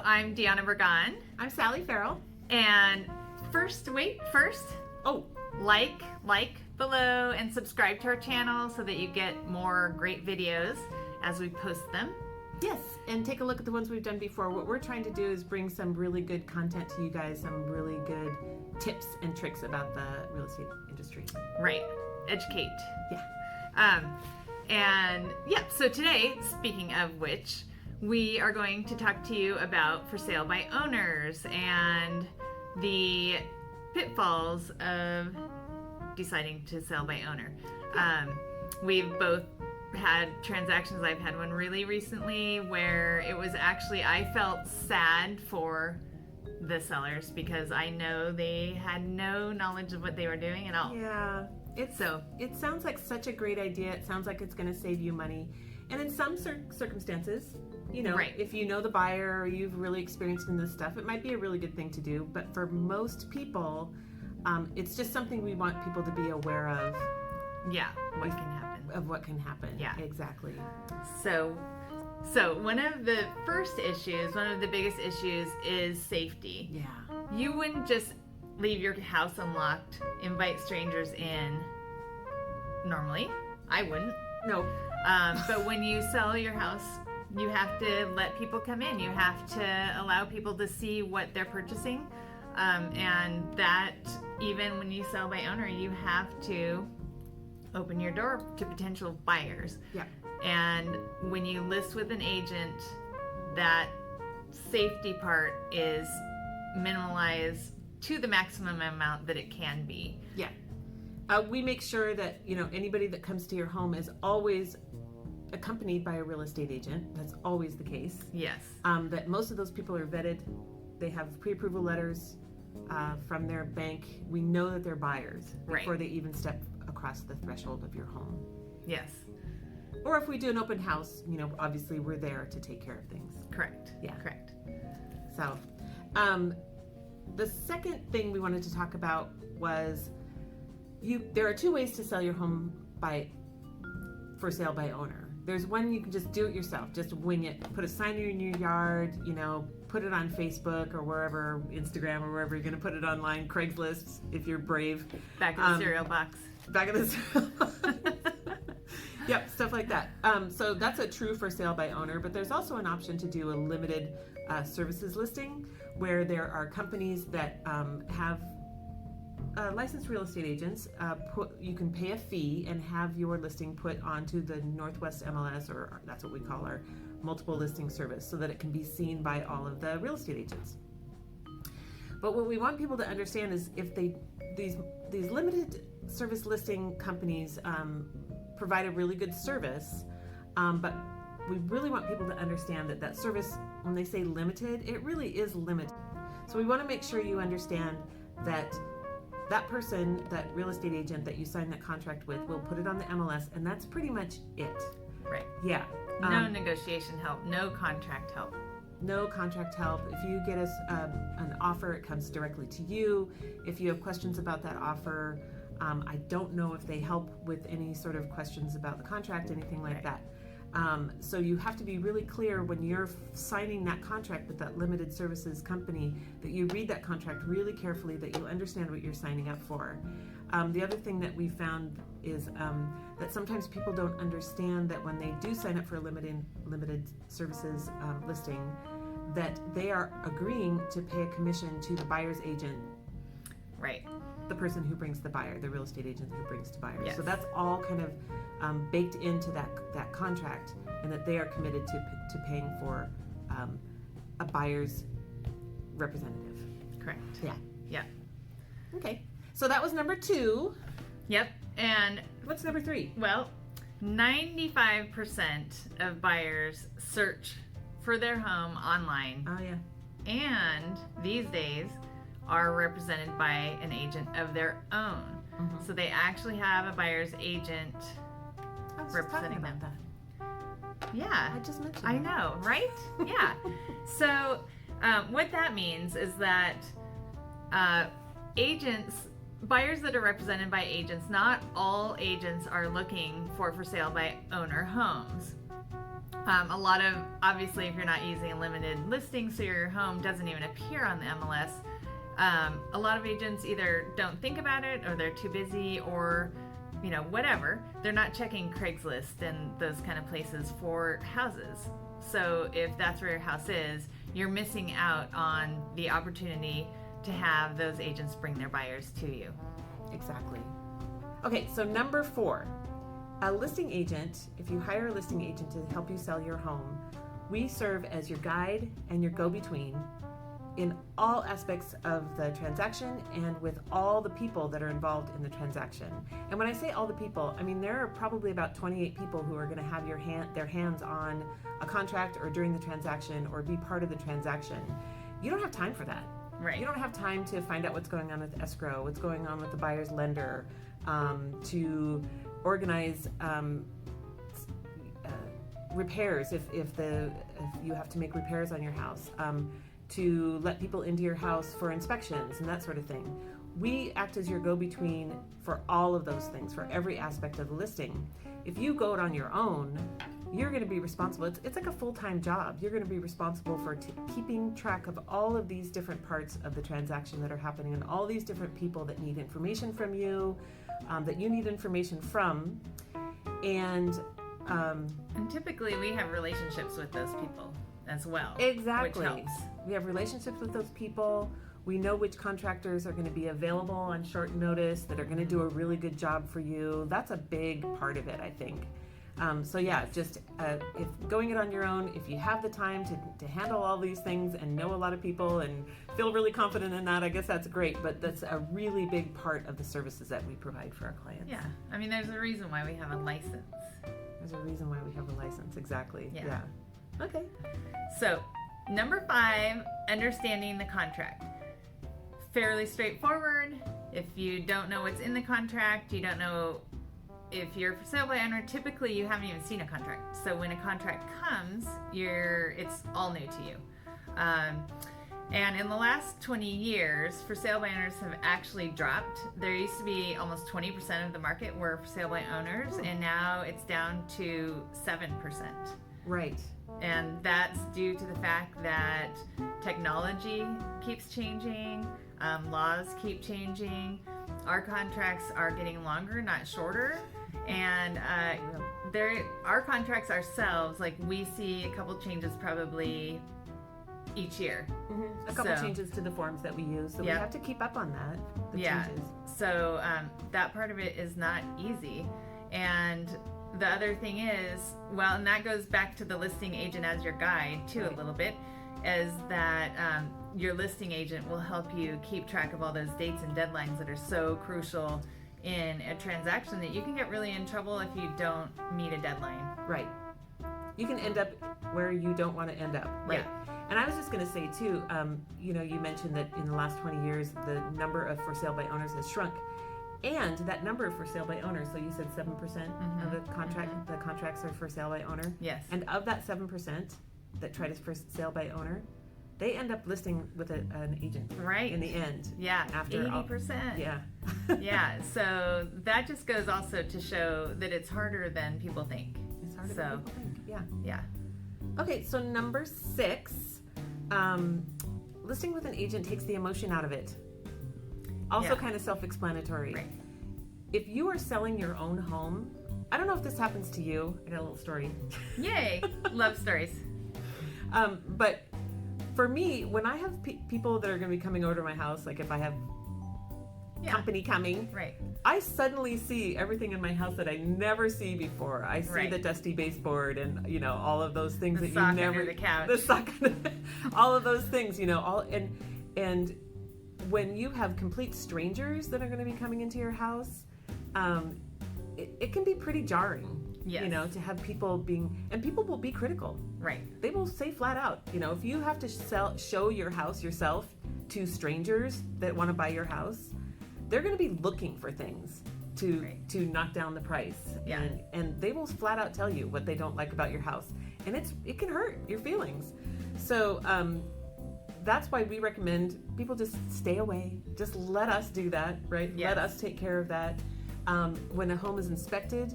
I'm Deanna Burgon. I'm Sally Farrell. And first, Oh, like below and subscribe to our channel so that you get more great videos as we post them. yes, and take a look at the ones we've done before. What we're trying to do is bring some really good content to you guys, some really good tips and tricks about the real estate industry. Right. Educate. Yeah. So today, speaking of which, we are going to talk to you about for sale by owners and the pitfalls of deciding to sell by owner. We've both had transactions. I've had one really recently where it was actually, I felt sad for the sellers because I know they had no knowledge of what they were doing at all. Yeah. It sounds like such a great idea. It sounds like it's going to save you money. And in some circumstances, you know, right. If you know the buyer or you've really experienced in this stuff, it might be a really good thing to do. But for most people, it's just something we want people to be aware of. Yeah, what can happen. Of what can happen. Yeah. Exactly. So one of the biggest issues is safety. Yeah. You wouldn't just leave your house unlocked, invite strangers in. Normally, I wouldn't. No. But when you sell your house, you have to let people come in. You have to allow people to see what they're purchasing. And that even when you sell by owner, you have to open your door to potential buyers. Yeah. And when you list with an agent, that safety part is minimalized to the maximum amount that it can be. Yeah. We make sure that, anybody that comes to your home is always accompanied by a real estate agent. That's always the case. Yes. That most of those people are vetted. They have pre-approval letters from their bank. We know that they're buyers before they even step across the threshold of your home. Yes. Or if we do an open house, obviously we're there to take care of things. Correct. Yeah. Correct. So, the second thing we wanted to talk about was there are two ways to sell your home for sale by owner. There's one you can just do it yourself, just wing it, put a sign in your yard, put it on Facebook or wherever, Instagram or wherever you're going to put it online, Craigslist if you're brave. Back in the cereal box. Back in the cereal box. Yep, stuff like that. So that's a true for sale by owner, but there's also an option to do a limited services listing where there are companies that have licensed real estate agents. You can pay a fee and have your listing put onto the Northwest MLS, or that's what we call our multiple listing service, so that it can be seen by all of the real estate agents. But what we want people to understand is if these limited service listing companies provide a really good service, but we really want people to understand that service, when they say limited, it really is limited. So we want to make sure you understand that person, that real estate agent that you sign that contract with, will put it on the MLS, and that's pretty much it. Right. Yeah. No negotiation help, no contract help. No contract help. If you get us an offer, it comes directly to you. If you have questions about that offer, I don't know if they help with any sort of questions about the contract, anything like that. So you have to be really clear when you're signing that contract with that limited services company that you read that contract really carefully, that you understand what you're signing up for. The other thing that we found is that sometimes people don't understand that when they do sign up for a limited services listing, that they are agreeing to pay a commission to the buyer's agent. Right. The person who brings the buyer, the real estate agent who brings to buyers. Yes. So that's all kind of baked into that contract, and that they are committed to paying for a buyer's representative. Correct. Yeah. Yeah. Okay. So that was number 2. Yep. And What's number 3? well, 95% of buyers search for their home online, Oh yeah. and these days are represented by an agent of their own. Mm-hmm. So they actually have a buyer's agent I was just representing talking about them. that. Yeah. I just mentioned I that. know, right? Yeah. So what that means is that buyers that are represented by agents, not all agents are looking for sale by owner homes. A lot of, obviously, if you're not using a limited listing, so your home doesn't even appear on the MLS, a lot of agents either don't think about it, or they're too busy, or whatever. They're not checking Craigslist and those kind of places for houses. So if that's where your house is, you're missing out on the opportunity to have those agents bring their buyers to you. Exactly. Okay, so number 4, a listing agent. If you hire a listing agent to help you sell your home, we serve as your guide and your go-between in all aspects of the transaction and with all the people that are involved in the transaction. And when I say all the people, I mean there are probably about 28 people who are going to have their hands on a contract or during the transaction or be part of the transaction. You don't have time for that. Right. You don't have time to find out what's going on with escrow, what's going on with the buyer's lender, to organize repairs if you have to make repairs on your house, to let people into your house for inspections and that sort of thing. We act as your go-between for all of those things, for every aspect of the listing. If you go it on your own, you're going to be responsible. It's like a full-time job. You're going to be responsible for keeping track of all of these different parts of the transaction that are happening and all these different people that need information from you, that you need information from. And typically we have relationships with those people as well. Exactly. Which helps. We have relationships with those people. We know which contractors are going to be available on short notice that are going to do a really good job for you. That's a big part of it, I think. So yeah, just if going it on your own, if you have the time to handle all these things and know a lot of people and feel really confident in that, I guess that's great. But that's a really big part of the services that we provide for our clients. Yeah. I mean, there's a reason why we have a license. There's a reason why we have a license. Exactly. Yeah. Okay. So, number 5, understanding the contract. Fairly straightforward. If you don't know what's in the contract, you don't know if you're for sale by owner, typically you haven't even seen a contract. So when a contract comes, it's all new to you. And in the last 20 years, for sale by owners have actually dropped. There used to be almost 20% of the market were for sale by owners, and now it's down to 7%. Right. And that's due to the fact that technology keeps changing, laws keep changing, our contracts are getting longer, not shorter, and our contracts ourselves, like we see a couple changes probably each year. Mm-hmm. A couple changes to the forms that we use, so we have to keep up on that, the changes. So that part of it is not easy. And the other thing is, and that goes back to the listing agent as your guide too, a little bit, is that your listing agent will help you keep track of all those dates and deadlines that are so crucial in a transaction that you can get really in trouble if you don't meet a deadline. Right. You can end up where you don't want to end up. Right. Yeah. And I was just going to say too, you mentioned that in the last 20 years, the number of for sale by owners has shrunk. And that number of for sale by owners, so you said 7% of the contracts are for sale by owner. Yes. And of that 7% that try to for sale by owner, they end up listing with an agent. Right. In the end. Yeah. After 80%. Yeah. Yeah. So that just goes also to show that it's harder than people think. It's harder than people think. Yeah. Yeah. Okay. So number 6, listing with an agent takes the emotion out of it. Also kind of self-explanatory. Right. If you are selling your own home, I don't know if this happens to you. I got a little story. Yay. Love stories. But for me, when I have people that are going to be coming over to my house, like if I have company coming, right, I suddenly see everything in my house that I never see before. I see the dusty baseboard and all of those things the that sock you never under the couch. The sock all of those things, and when you have complete strangers that are going to be coming into your house, it can be pretty jarring. Yes. To have people and people will be critical. Right. They will say flat out, if you have to show your house yourself to strangers that want to buy your house, they're going to be looking for things to knock down the price. Yeah. And they will flat out tell you what they don't like about your house. And it can hurt your feelings. So that's why we recommend people just stay away. Just let us do that, right? Yes. Let us take care of that. When a home is inspected,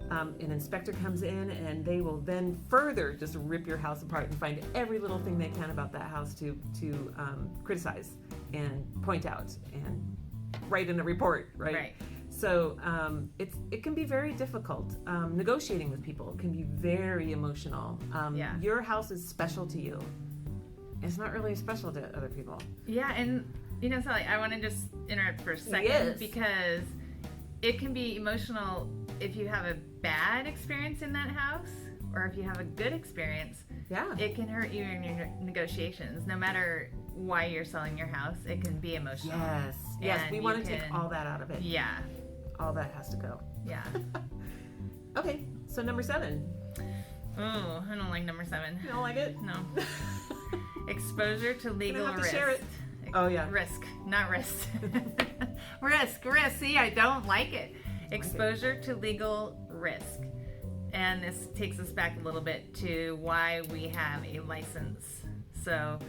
An inspector comes in and they will then further just rip your house apart and find every little thing they can about that house to criticize and point out and write in a report, right? Right. So it can be very difficult. Negotiating with people can be very emotional. Your house is special to you. It's not really special to other people. Yeah, and Sally, I want to just interrupt for a second Yes. because it can be emotional if you have a bad experience in that house or if you have a good experience. Yeah. It can hurt you in your negotiations. No matter why you're selling your house, it can be emotional. Yes. And We want to take all that out of it. Yeah. All that has to go. Yeah. Okay, so number 7. Oh, I don't like number 7. You don't like it? No. Exposure to legal have to risk. share it. Oh, yeah. Risk, not risk. risk. See, I don't like it. Exposure to legal risk. And this takes us back a little bit to why we have a license. So,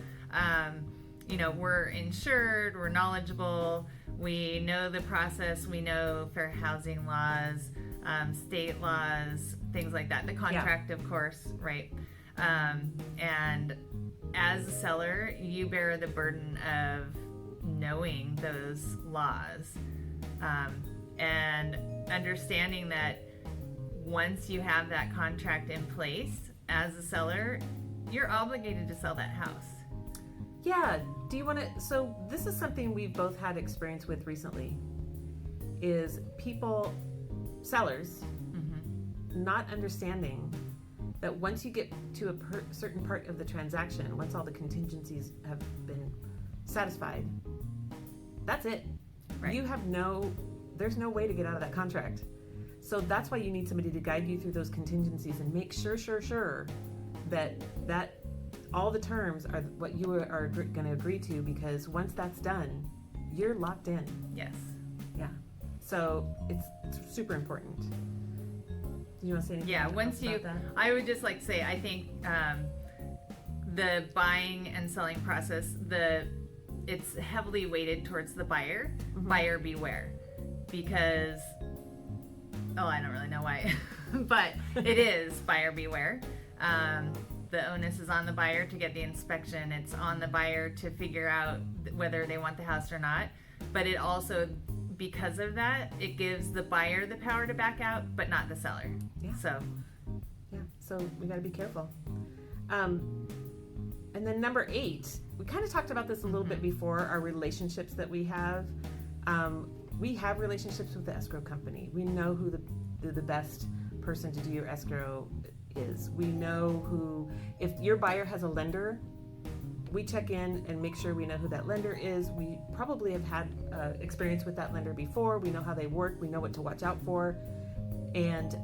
we're insured, we're knowledgeable, we know the process, we know fair housing laws, state laws, things like that. The contract, of course, right? And as a seller, you bear the burden of knowing those laws and understanding that once you have that contract in place as a seller, you're obligated to sell that house. Yeah. Do you want to? So this is something we've both had experience with recently. Is people, sellers, not understanding that once you get to a certain part of the transaction, once all the contingencies have been satisfied, that's it. Right. There's no way to get out of that contract. So that's why you need somebody to guide you through those contingencies and make sure that all the terms are what you are going to agree to, because once that's done, you're locked in. Yes. Yeah. So it's super important. Do you want to say anything? Yeah, about that? I would just like to say, I think the buying and selling process, it's heavily weighted towards the buyer. Buyer beware. Because, I don't really know why, but it is buyer beware. The onus is on the buyer to get the inspection. It's on the buyer to figure out whether they want the house or not. But it also, because of that, it gives the buyer the power to back out, but not the seller. Yeah. So we got to be careful. And then number 8, we kind of talked about this a little bit before, our relationships that we have. We have relationships with the escrow company. We know who the best person to do your escrow is. We know who, if your buyer has a lender, we check in and make sure we know who that lender is. We probably have had experience with that lender before. We know how they work. We know what to watch out for. And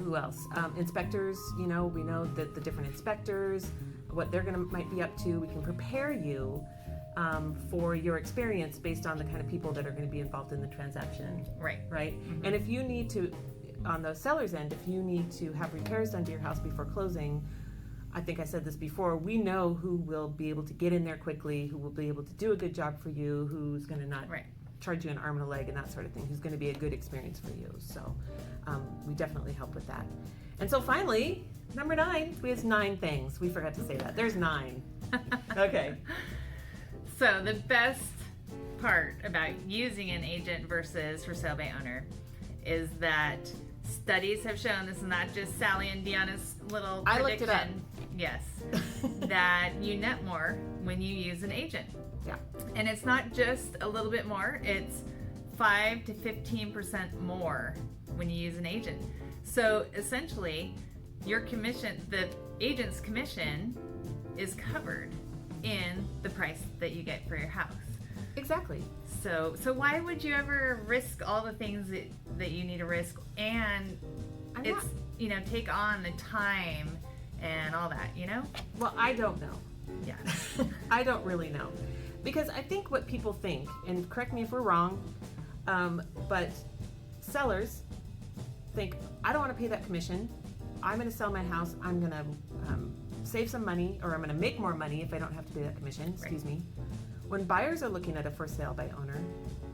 who else? Inspectors, we know that the different inspectors, what they're might be up to. We can prepare you for your experience based on the kind of people that are going to be involved in the transaction. Right. And if you need to, on the seller's end, if you need to have repairs done to your house before closing, I think I said this before, we know who will be able to get in there quickly, who will be able to do a good job for you, who's going to not charge you an arm and a leg and that sort of thing, who's going to be a good experience for you. So we definitely help with that. And so finally, number 9, we have 9 things. We forgot to say that. There's 9. Okay. So the best part about using an agent versus for sale by owner is that studies have shown, this is not just Sally and Deanna's little prediction. I looked it up. Yes. That you net more when you use an agent. Yeah. And it's not just a little bit more, it's 5 to 15% more when you use an agent. So essentially, your commission, the agent's commission, is covered in the price that you get for your house. Exactly. So why would you ever risk all the things that you need to risk and take on the time and all that, Well, I don't know. Yeah. I don't really know. Because I think what people think, and correct me if we're wrong, but sellers think, I don't want to pay that commission. I'm going to sell my house. I'm going to save some money, or I'm going to make more money if I don't have to pay that commission. Excuse me. When buyers are looking at a for sale by owner,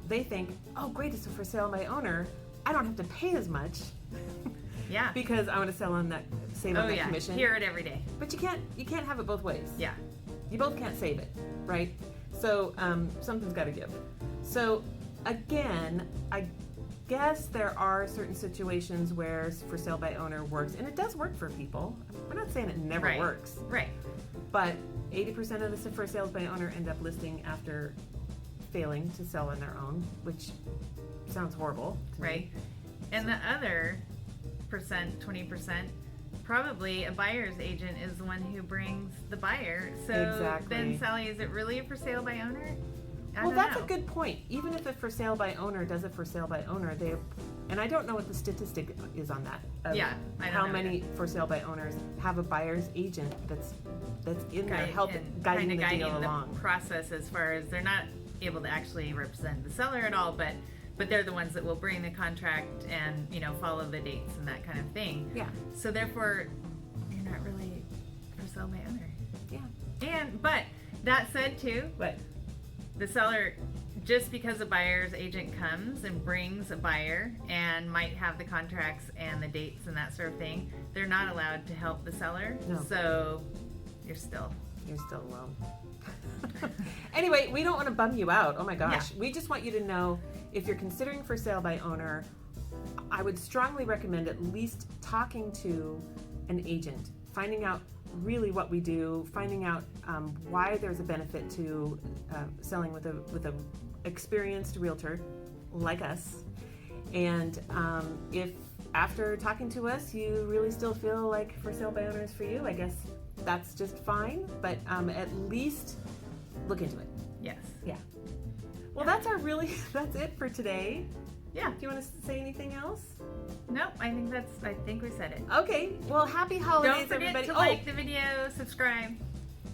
they think, oh, great, it's a for sale by owner. I don't have to pay as much Yeah. because I want to sell on that, save on Oh that yeah. commission. Hear it every day. But you can't have it both ways. Yeah. You both can't save it, right? So something's got to give. So again, I guess there are certain situations where for sale by owner works, and it does work for people. We're not saying it never Right. works, Right. but 80% of the for sales by owner end up listing after failing to sell on their own, which sounds horrible to me. Right. And the other 20%, probably a buyer's agent is the one who brings the buyer. So Exactly. then, Sally, is it really a for sale by owner? I Well, don't that's know. a good point. Even if a for sale by owner does a for sale by owner, and I don't know what the statistic is on that. Of Yeah, I don't how know many for sale by owners have a buyer's agent that's in there Guide- helping and guiding kinda the deal guiding along. the process as far as they're not able to actually represent the seller at all, but they're the ones that will bring the contract and follow the dates and that kind of thing. Yeah, So therefore, you're not really for sale by owner. yeah. But that said too, But the seller, just because a buyer's agent comes and brings a buyer and might have the contracts and the dates and that sort of thing, they're not allowed to help the seller. No. So you're still alone. Anyway, we don't want to bum you out. Oh my gosh. Yeah. We just want you to know if you're considering for sale by owner, I would strongly recommend at least talking to an agent, finding out really what we do, finding out why there's a benefit to selling with a experienced realtor like us. And if after talking to us you really still feel like for sale by owner is for you, I guess that's just fine. But at least look into it. yes. Yeah. Well, that's it for today. Yeah. Do you want to say anything else? Nope. I think we said it. Okay. Well, happy holidays, Don't forget everybody. to like the video, subscribe.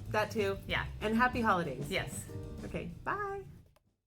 That too. Yeah. And happy holidays. Yes. Okay. Bye.